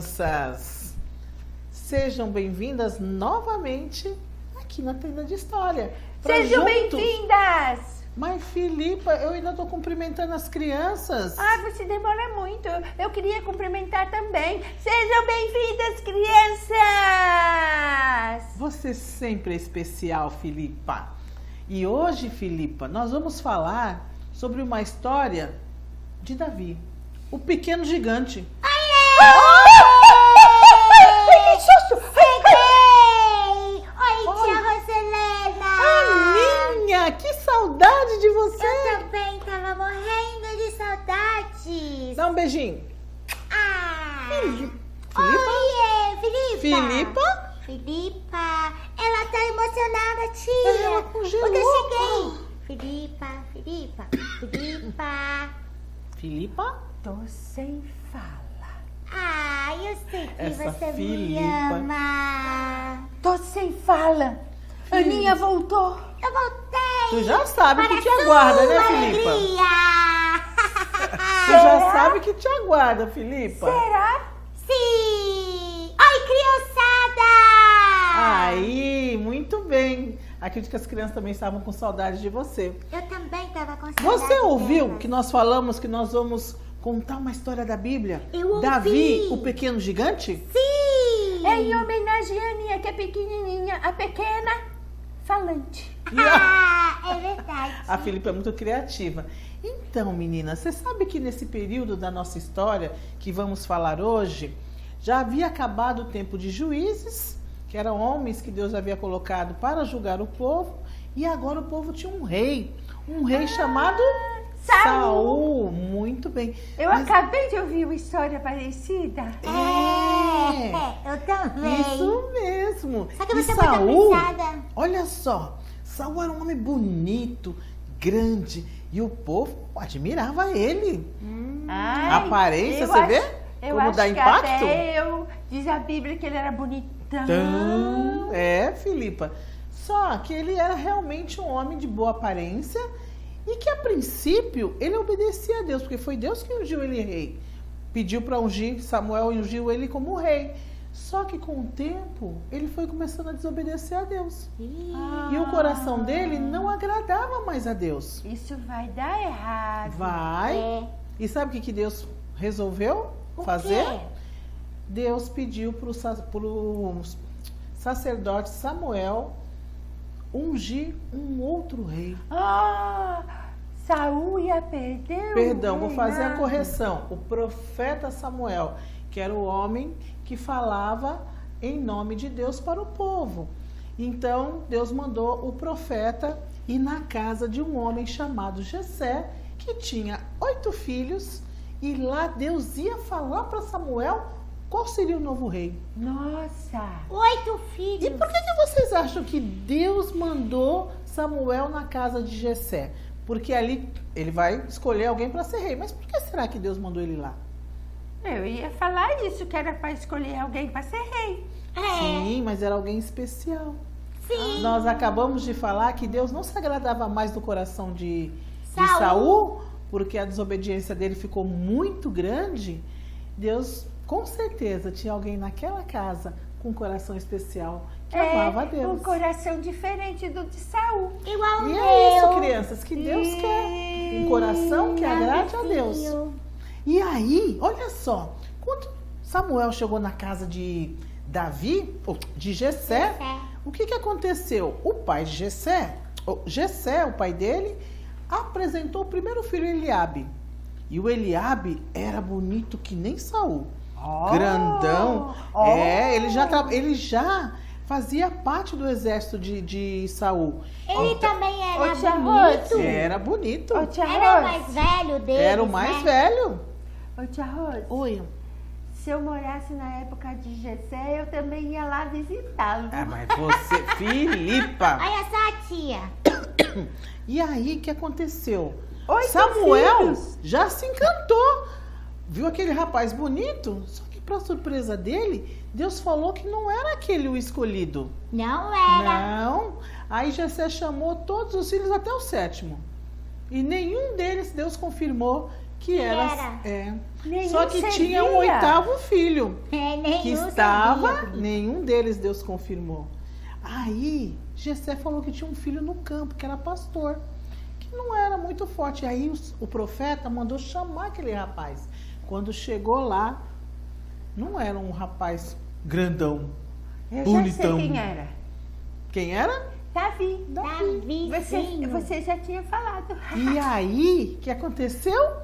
crianças! Sejam bem-vindas novamente aqui na Tenda de História. Sejam bem-vindas! Mas, Filipa, eu ainda estou cumprimentando as crianças. Ah, você demora muito. Eu queria cumprimentar também. Sejam bem-vindas, crianças! Você sempre é especial, Filipa. E hoje, Filipa, nós vamos falar sobre uma história de Davi, o pequeno gigante. Que susto! Cheguei! Oi, tia Roselena! Aninha, que saudade de você! Eu também tava morrendo de saudades! Dá um beijinho. Filipa? Filipa? Oiê, Filipa! Filipa? Filipa! Ela tá emocionada, tia! Ela congelou. Porque eu cheguei! Filipa, Filipa, Filipa! Filipa? Tô sem fala. Eu sei que Essa você me Filipa. ama! Tô sem fala. Aninha voltou. Eu voltei! Tu já sabe o que te Para aguarda, né, sua Filipa? alegria. Tu já sabe o que te aguarda, Filipa? Será? Sim! Oi, criançada! Aí, muito bem. Acredito que as crianças também estavam com saudade de você. Eu também tava com saudade. Você ouviu delas. que nós falamos que nós vamos contar uma história da Bíblia? Eu ouvi. Davi, o pequeno gigante? Sim! É em homenagem à Aninha, que é pequenininha, a pequena falante. É verdade. A Filipa é muito criativa. Então, menina, você sabe que nesse período da nossa história que vamos falar hoje, já havia acabado o tempo de juízes, que eram homens que Deus havia colocado para julgar o povo, e agora o povo tinha um rei chamado Saul. Muito bem. Eu Mas- acabei de ouvir uma história parecida. Eu também. Isso mesmo. Só que E você é Saul, muito apressada. olha só, Saul era um homem bonito, grande, e o povo admirava ele. Ai, A aparência, eu você vê? Eu Como acho dá que impacto? até diz a Bíblia que ele era bonitão. Filipa. Só que ele era realmente um homem de boa aparência e que a princípio ele obedecia a Deus, porque foi Deus que ungiu ele rei. Pediu para ungir, Samuel ungiu ele como rei. Só que com o tempo ele foi começando a desobedecer a Deus. E o coração dele não agradava mais a Deus. Isso vai dar errado. Vai. É. E sabe o que Deus resolveu O fazer? quê? Deus pediu para o sacerdote Samuel ungir um outro rei. Saul ia perder Perdão, o vou fazer a reinado. correção. O profeta Samuel, que era o homem que falava em nome de Deus para o povo. Então, Deus mandou o profeta ir na casa de um homem chamado Jessé, que tinha 8 filhos, e lá Deus ia falar para Samuel qual seria o novo rei. Nossa! 8 filhos. E por que vocês acham que Deus mandou Samuel na casa de Jessé? Porque ali ele vai escolher alguém para ser rei. Mas por que será que Deus mandou ele lá? Eu ia falar isso, que era para escolher alguém para ser rei. Sim, mas era alguém especial. Sim. Nós acabamos de falar que Deus não se agradava mais do coração de Saul. Saul, porque a desobediência dele ficou muito grande. Deus, com certeza, tinha alguém naquela casa com um coração especial que amava a Deus. Um coração diferente do de Saul. Igual E o é isso, meu. crianças, que Deus quer. Um coração que agrade a Deus. Filho. E aí, olha só, quando Samuel chegou na casa de Davi, ou de Jessé, o que aconteceu? O pai de Jessé, o pai dele, apresentou o primeiro filho, Eliabe. E o Eliabe era bonito que nem Saul. Grandão. Ele já fazia parte do exército de Saul. Ele também era Ô, tia bonito. Rose. Era bonito. Ô, tia Era o Rose. mais velho deles, Era o mais né? velho. Ô, tia Rose. Oi. Se eu morasse na época de Jessé, eu também ia lá visitá-lo. Ah, mas você, Filipa. Olha só, tia. E aí, o que aconteceu? 8 Samuel filhos. já se encantou. Viu aquele rapaz bonito? Só que, para surpresa dele, Deus falou que não era aquele o escolhido. Não era. Não. Aí Jessé chamou todos os filhos até o 7º. E nenhum deles Deus confirmou que era. Nenhum Só que servia. tinha um 8º filho. Nenhum Que estava, sabia. nenhum deles Deus confirmou. Aí, Jessé falou que tinha um filho no campo, que era pastor, que não era muito forte. Aí o profeta mandou chamar aquele rapaz. Quando chegou lá, não era um rapaz grandão, Eu bonitão. já sei quem era. Quem era? Davi. Davizinho. Você já tinha falado. E aí, o que aconteceu?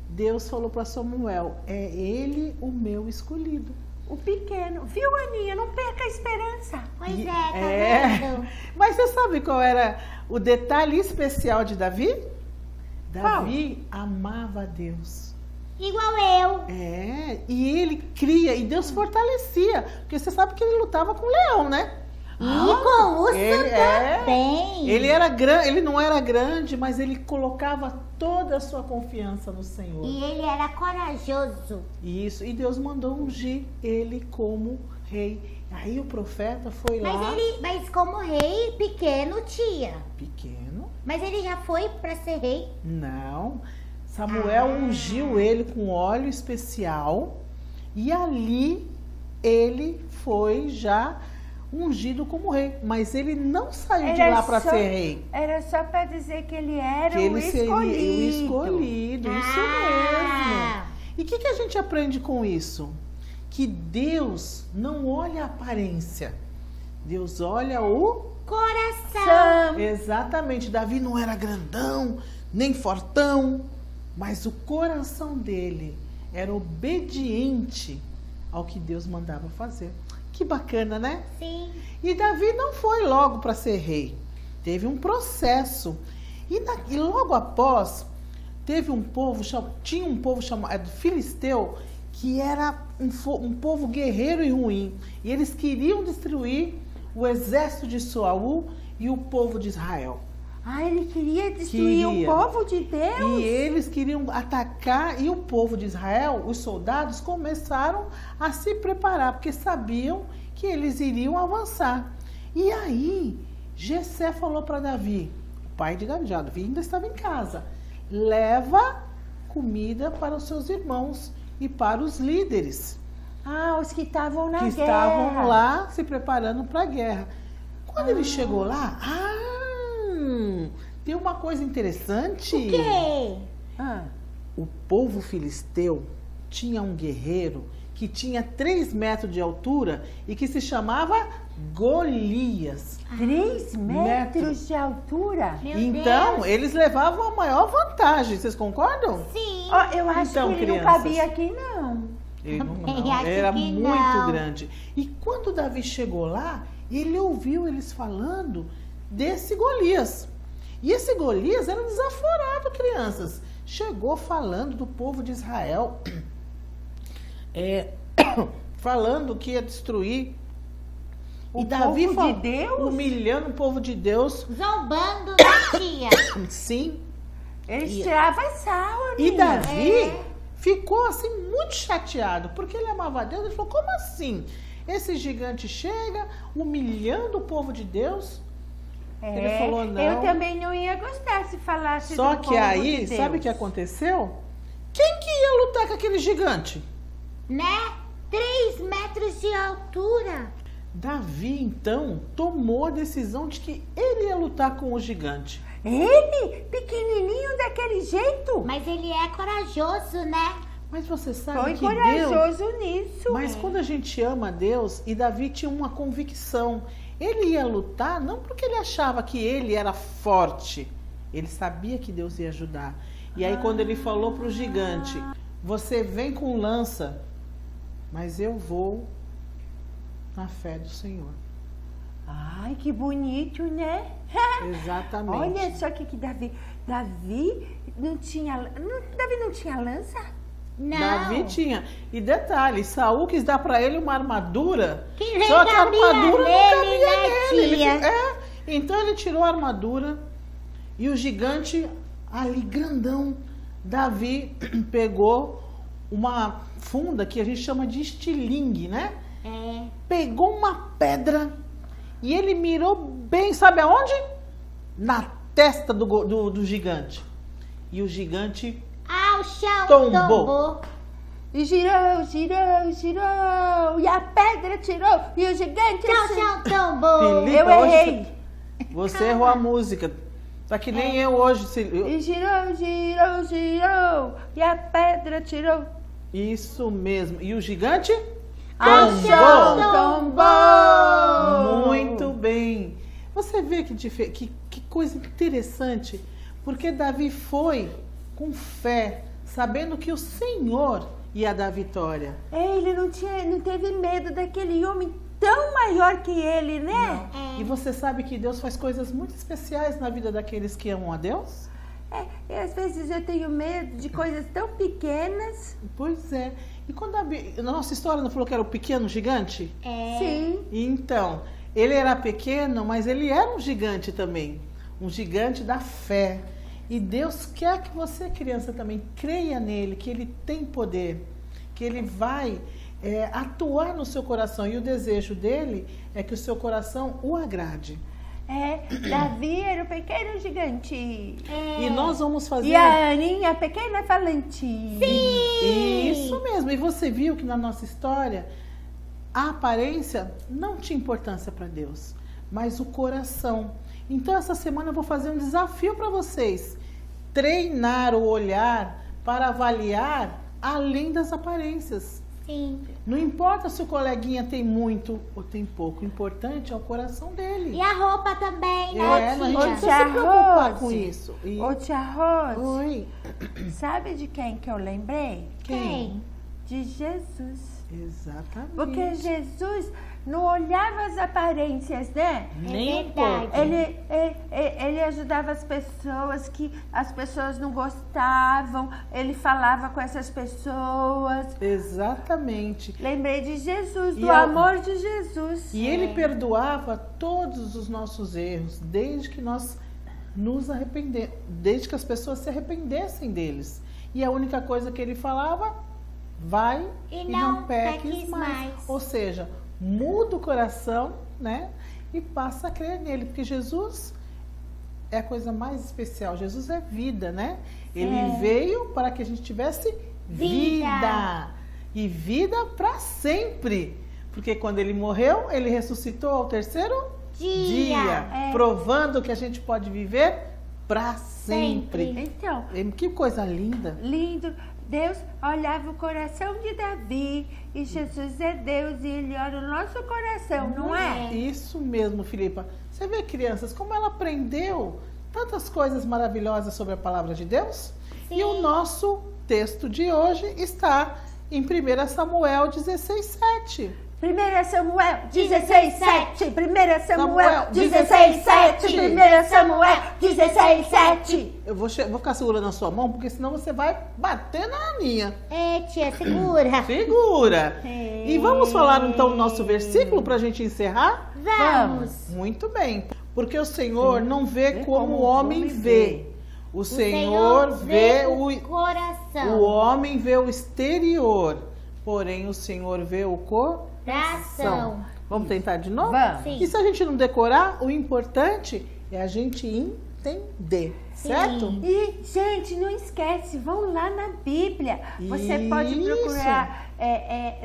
Deus falou para Samuel, é ele o meu escolhido. O pequeno. Viu, Aninha? Não perca a esperança. Pois E- é, tá vendo? Mas você sabe qual era o detalhe especial de Davi? Davi amava a Deus. Igual eu. E ele cria, e Deus fortalecia. Porque você sabe que ele lutava com o leão, né? E com urso Ele- também. Ele era grande, ele não era grande, mas ele colocava toda a sua confiança no Senhor. E ele era corajoso. Isso, e Deus mandou ungir ele como rei. Aí o profeta foi lá, Mas como rei pequeno tinha. pequeno, Mas ele já foi pra ser rei. não. Samuel ungiu ele com óleo especial e ali ele foi já ungido como rei. Mas ele não saiu de lá para só- ser rei. Era só para dizer que ele era Que o ele seria o escolhido. escolhido, isso Ah. mesmo. E o que a gente aprende com isso? Que Deus não olha a aparência, Deus olha o... Coração. Exatamente, Davi não era grandão, nem fortão, mas o coração dele era obediente ao que Deus mandava fazer. Que bacana, né? Sim. E Davi não foi logo para ser rei. Teve um processo. E logo após, teve um povo, tinha um povo chamado Filisteu, que era um povo guerreiro e ruim. E eles queriam destruir o exército de Saul e o povo de Israel. Ah, ele queria destruir Queria. o povo de Deus? E eles queriam atacar, e o povo de Israel, os soldados, começaram a se preparar, porque sabiam que eles iriam avançar. E aí, Jessé falou para Davi, o pai de Davi, Davi ainda estava em casa, leva comida para os seus irmãos e para os líderes Ah, os que estavam na que guerra. estavam lá se preparando para a guerra. Quando ele chegou lá, tem uma coisa interessante. O quê? Ah, O povo filisteu tinha um guerreiro que tinha 3 metros de altura e que se chamava Golias. 3 metros de altura? Meu Então, Deus. eles levavam a maior vantagem. Vocês concordam? Sim. Ó, eu acho Então, que ele não crianças. cabia aqui, não. Ele não, Também acho era que muito não. grande. E quando Davi chegou lá, ele ouviu eles falando desse Golias. E esse Golias era desaforado, crianças. Chegou falando do povo de Israel, falando que ia destruir. O e Davi povo de Deus? humilhando o povo de Deus. Zombando da tia. Sim. Ele tirava sarro, E Aninha. Davi ficou assim muito chateado, porque ele amava a Deus. Ele falou, como assim? Esse gigante chega humilhando o povo de Deus? Ele falou, não. Eu também não ia gostar se falasse Só do que povo aí, de Deus. sabe o que aconteceu? Quem que ia lutar com aquele gigante? Né? 3 metros de altura. Davi, então, tomou a decisão de que ele ia lutar com o gigante. Ele? Pequenininho daquele jeito? Mas ele é corajoso, né? Mas você sabe Foi que Deus... corajoso nisso. Mas quando a gente ama Deus, e Davi tinha uma convicção, ele ia lutar não porque ele achava que ele era forte, ele sabia que Deus ia ajudar. E aí quando ele falou para o gigante, você vem com lança, mas eu vou na fé do Senhor. Ai, que bonito, né? Exatamente. Olha só que Davi não tinha... Davi não tinha lança? Não. Davi tinha. E detalhe, Saul quis dar para ele uma armadura, Que nem só que a cabia armadura nele, não cabia né, nele. tia? Então ele tirou a armadura e o gigante ali grandão, Davi pegou uma funda que a gente chama de estilingue, né? Pegou uma pedra e ele mirou bem, sabe aonde? Na testa do gigante. E o gigante ao chão, Tombou. tombou. E girou, girou, girou. E a pedra tirou. E o gigante Ao assim. chão, tombou. Felipe, Eu hoje errei. Você errou a música. Tá que nem eu hoje. E girou, girou, girou. E a pedra tirou. Isso mesmo. E o gigante? Ao Tombou. chão, tombou. Muito bem. Você vê que coisa interessante. Porque Davi foi com fé, sabendo que o Senhor ia dar vitória. Ele não teve medo daquele homem tão maior que ele, né? E você sabe que Deus faz coisas muito especiais na vida daqueles que amam a Deus? E às vezes eu tenho medo de coisas tão pequenas. Pois é. E quando na nossa história não falou que era o pequeno gigante? Sim. Então, ele era pequeno, mas ele era um gigante também. Um gigante da fé. E Deus quer que você, criança, também creia nele, que ele tem poder, que ele vai atuar no seu coração. E o desejo dele é que o seu coração o agrade. Davi era o pequeno gigante. E nós vamos fazer... E a Aninha, a pequena falante. Isso mesmo. E você viu que na nossa história, a aparência não tinha importância para Deus, mas o coração. Então, essa semana eu vou fazer um desafio para vocês. Treinar o olhar para avaliar além das aparências. Sim. Não importa se o coleguinha tem muito ou tem pouco. O importante é o coração dele. E a roupa também, né, a gente não tia? precisa se preocupar com isso. Ô, tia Rose, Oi. sabe de quem que eu lembrei? Quem? De Jesus. Exatamente. Porque Jesus não olhava as aparências, né? Nem um verdade. pouco. Ele ajudava as pessoas que as pessoas não gostavam. Ele falava com essas pessoas. Exatamente. Lembrei de Jesus, E do amor de Jesus. E ele perdoava todos os nossos erros, desde que nós nos arrependemos, desde que as pessoas se arrependessem deles. E a única coisa que ele falava, vai E e não não peques peques mais. mais. Ou seja, muda o coração, né? E passa a crer nele, porque Jesus é a coisa mais especial. Jesus é vida, né? Ele veio para que a gente tivesse vida. E vida para sempre. Porque quando ele morreu, ele ressuscitou ao terceiro dia, provando que a gente pode viver para sempre. Então, Que coisa linda. lindo. Deus olhava o coração de Davi e Jesus é Deus e Ele olha o nosso coração, não é? Isso mesmo, Filipa. Você vê, crianças, como ela aprendeu tantas coisas maravilhosas sobre a palavra de Deus? Sim. E o nosso texto de hoje está em 1 Samuel 16:7. 1 Samuel 16:7. 1 Samuel Samuel 16:7. 1 Samuel 16:7. Eu vou ficar segurando a sua mão, porque senão você vai bater na Aninha. Tia, segura. Segura! E vamos falar então o nosso versículo para a gente encerrar? Vamos. Muito bem. Porque o Senhor não vê como o homem vê. O Senhor vê o coração. O homem vê o exterior, porém o Senhor vê o coração. Vamos tentar de novo? Vamos. Sim. E se a gente não decorar, o importante é a gente entender, certo? E, gente, não esquece, vão lá na Bíblia. Você pode Isso. procurar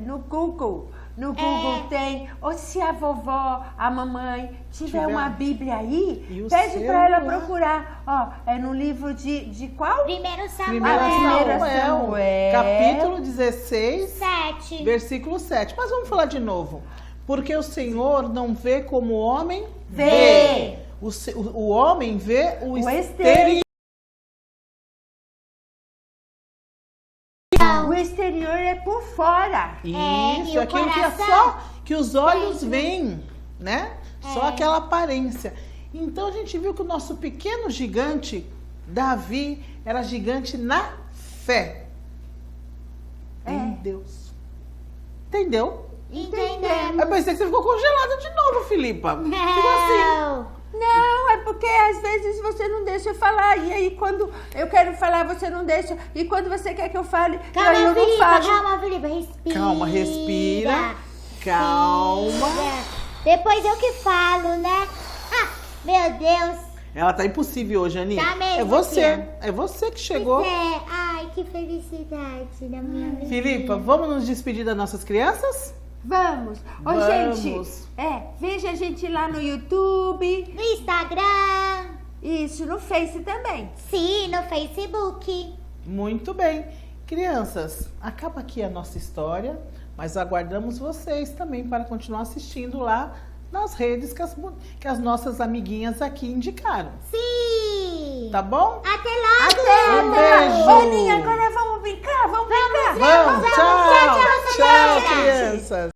no Google. No Google tem, ou se a vovó, a mamãe tiver uma Bíblia aí, E o pede para ela celular. procurar. Ó, é no livro de qual? 1 Samuel. 1 Samuel. capítulo 16, 7. versículo 7. Mas vamos falar de novo. Porque o Senhor não vê como o homem Vê. O homem vê o exterior. exterior. O exterior é por fora. e Isso, o aquilo que é coração? só que os olhos veem, né? Só aquela aparência. Então a gente viu que o nosso pequeno gigante, Davi, era gigante na fé em Deus. Entendeu? Entendemos. Eu pensei que você ficou congelada de novo, Filipa. Ficou assim. Não. Não, é porque às vezes você não deixa eu falar. E aí quando eu quero falar, você não deixa. E quando você quer que eu fale, aí eu não falo. Calma, Filipa, respira. Calma, respira. Calma. Depois eu que falo, né? Ah, meu Deus. Ela tá impossível hoje, Aninha. Tá mesmo, É você. tia. É você que chegou. Ai, Ai, que felicidade na minha vida. Filipa, vamos nos despedir das nossas crianças? Vamos. Ô, Vamos. gente, veja a gente lá no YouTube. No Instagram. Isso, no Face também. Sim, no Facebook. Muito bem. Crianças, acaba aqui a nossa história, mas aguardamos vocês também para continuar assistindo lá nas redes que as nossas amiguinhas aqui indicaram. Sim. Tá bom? Até logo. Até, Um até. beijo. Ô, Ninha, agora vamos brincar, vamos brincar. Vamos, tchau, tchau, tchau, gente. crianças.